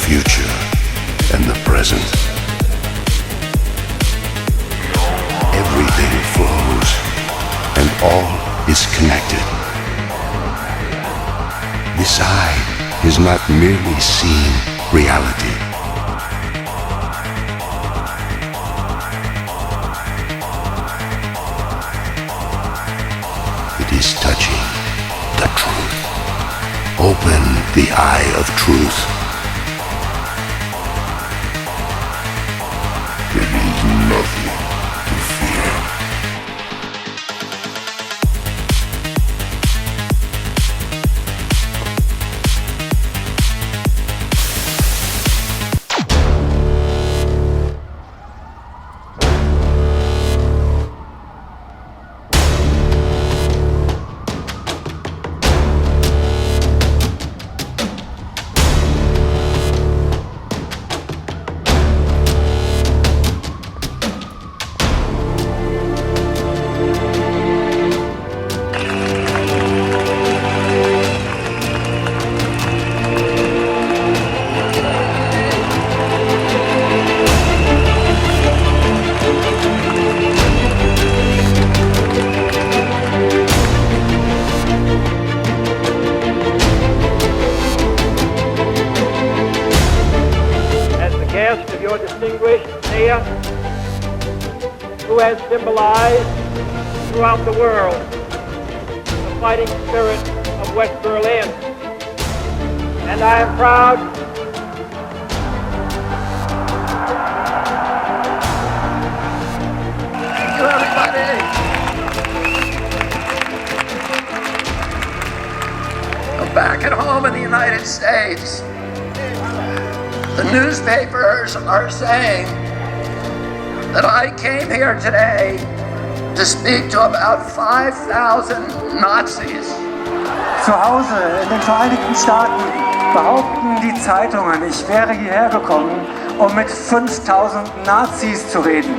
future and the present. Everything flows, and all is connected. This eye has not merely seen reality. It is touching the truth. Open the eye of truth. There is nothing to fear. Who has symbolized throughout the world the fighting spirit of West Berlin. And I am proud Thank you, everybody. I'm back at home in the United States. The newspapers are saying that I came here today to speak to about 5,000 Nazis. Zu Hause in den Vereinigten Staaten behaupten die Zeitungen, ich wäre hierher gekommen, um mit 5.000 Nazis zu reden.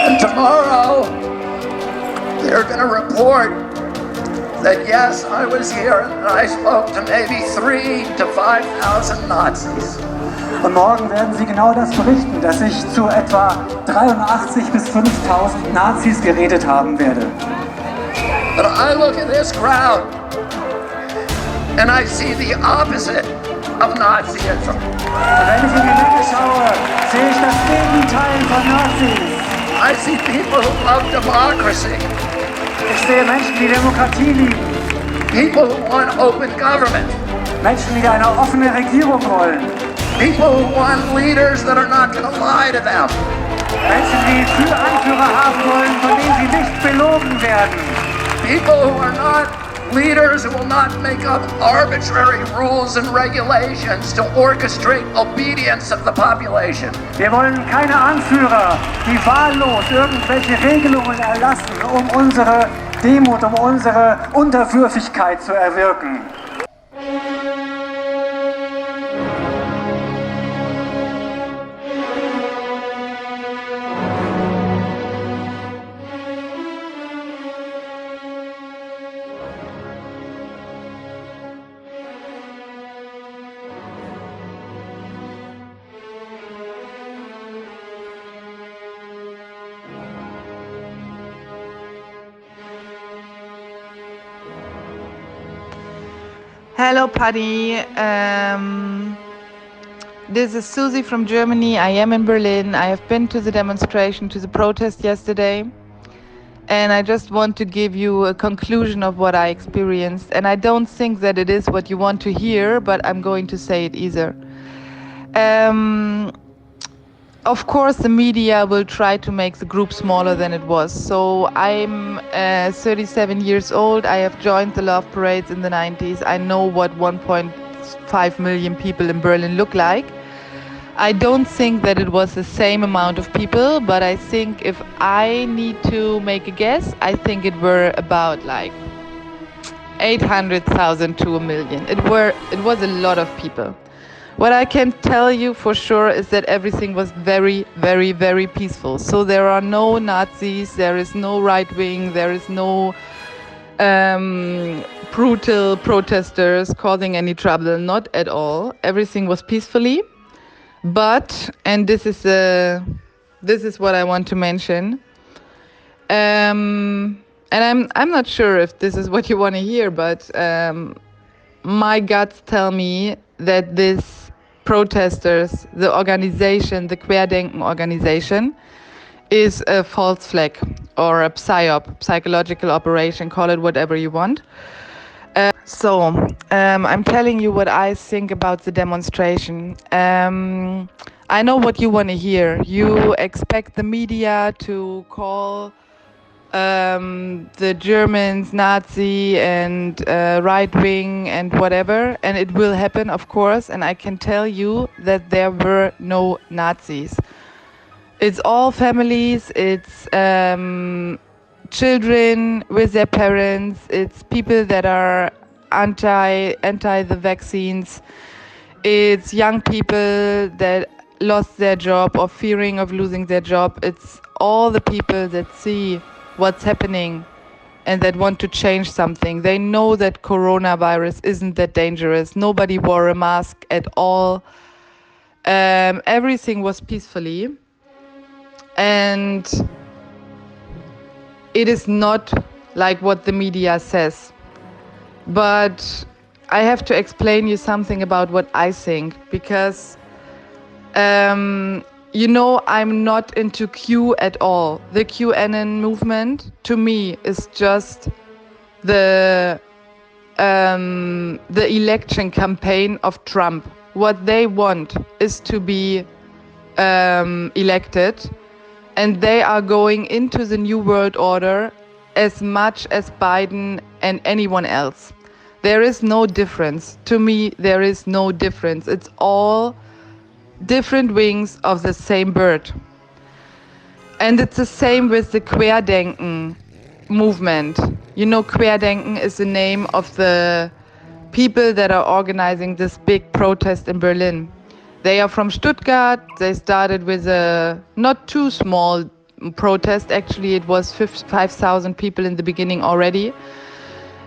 And tomorrow, they're going to report that yes, I was here and I spoke to maybe 3,000 to 5,000 Nazis. Und morgen werden sie genau das berichten, dass ich zu etwa 83.000 bis 5.000 Nazis geredet haben werde. But I look at this crowd and I see the opposite of Nazism. Und wenn ich in die Menge schaue, sehe ich das Gegenteil von Nazis. I see people who love democracy. Ich sehe Menschen, die Demokratie lieben. People who want open government. Menschen, die eine offene Regierung wollen. People who want leaders that are not going to lie to them. Menschen, die Anführer haben wollen, von denen sie nicht belogen werden. People who are not leaders who will not make up arbitrary rules and regulations to orchestrate obedience of the population. Wir wollen keine Anführer, die wahllos irgendwelche Regelungen erlassen, um unsere Demut, um unsere Unterwürfigkeit zu erwirken. Hello, Paddy. This is Susie from Germany. I am in Berlin. I have been to the demonstration, to the protest yesterday. And I just want to give you a conclusion of what I experienced. And I don't think that it is what you want to hear, but I'm going to say it either. Of course, the media will try to make the group smaller than it was. So I'm 37 years old. I have joined the Love Parades in the 90s. I know what 1.5 million people in Berlin look like. I don't think that it was the same amount of people, but I think if I need to make a guess, I think it were about like 800,000 to 1 million. It was a lot of people. What I can tell you for sure is that everything was very, very, very peaceful. So there are no Nazis, there is no right wing, there is no brutal protesters causing any trouble. Not at all. Everything was peacefully. But, and this is what I want to mention. And I'm not sure if this is what you want to hear, but my guts tell me that this protesters, the organization, the Querdenken organization, is a false flag or a psyop, psychological operation, call it whatever you want. So I'm telling you what I think about the demonstration. I know what you want to hear. You expect the media to call the Germans Nazi and right-wing and whatever, and it will happen, of course, and I can tell you that there were no Nazis. It's all families, it's children with their parents, it's people that are anti the vaccines, it's young people that lost their job or fearing of losing their job. It's all the people that see what's happening and that want to change something. They know that coronavirus isn't that dangerous. Nobody wore a mask at all. Everything was peacefully. And it is not like what the media says. But I have to explain you something about what I think, because you know, I'm not into Q at all. The QAnon movement to me is just the election campaign of Trump. What they want is to be elected, and they are going into the New World Order as much as Biden and anyone else. There is no difference. To me, there is no difference. It's all different wings of the same bird. And it's the same with the Querdenken movement. You know, Querdenken is the name of the people that are organizing this big protest in Berlin. They are from Stuttgart. They started with a not too small protest. Actually, it was 5,000 people in the beginning already.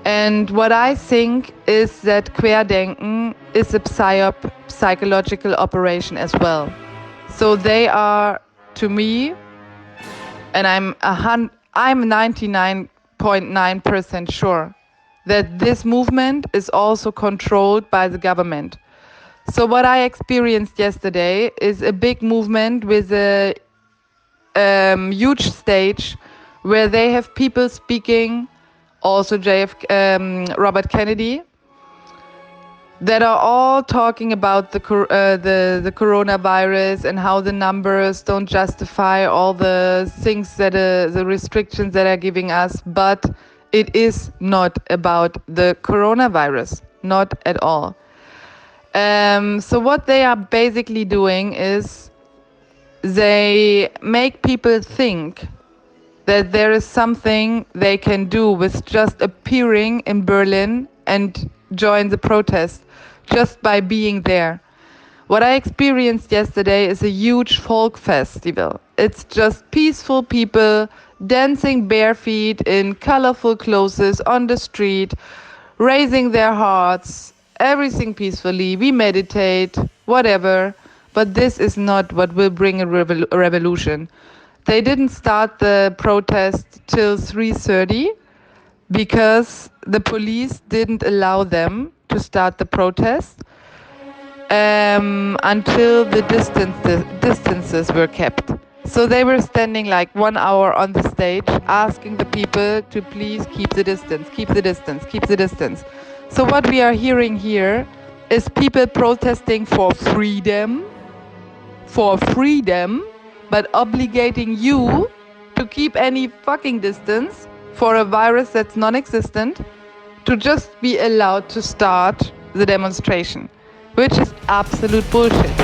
And what I think is that Querdenken is a psychological operation as well. So they are, to me, and I'm 99.9% sure that this movement is also controlled by the government. So what I experienced yesterday is a big movement with a huge stage where they have people speaking, also Robert Kennedy, that are all talking about the coronavirus and how the numbers don't justify all the things that the restrictions that are giving us, but it is not about the coronavirus, not at all. So what they are basically doing is they make people think that there is something they can do with just appearing in Berlin and join the protest just by being there. What I experienced yesterday is a huge folk festival. It's just peaceful people dancing bare feet in colorful clothes on the street, raising their hearts, everything peacefully. We meditate, whatever, but this is not what will bring a revolution. They didn't start the protest till 3:30 because the police didn't allow them to start the protest until the distances were kept. So they were standing like 1 hour on the stage asking the people to please keep the distance, keep the distance, keep the distance. So what we are hearing here is people protesting for freedom, but obligating you to keep any fucking distance for a virus that's non-existent, to just be allowed to start the demonstration, which is absolute bullshit.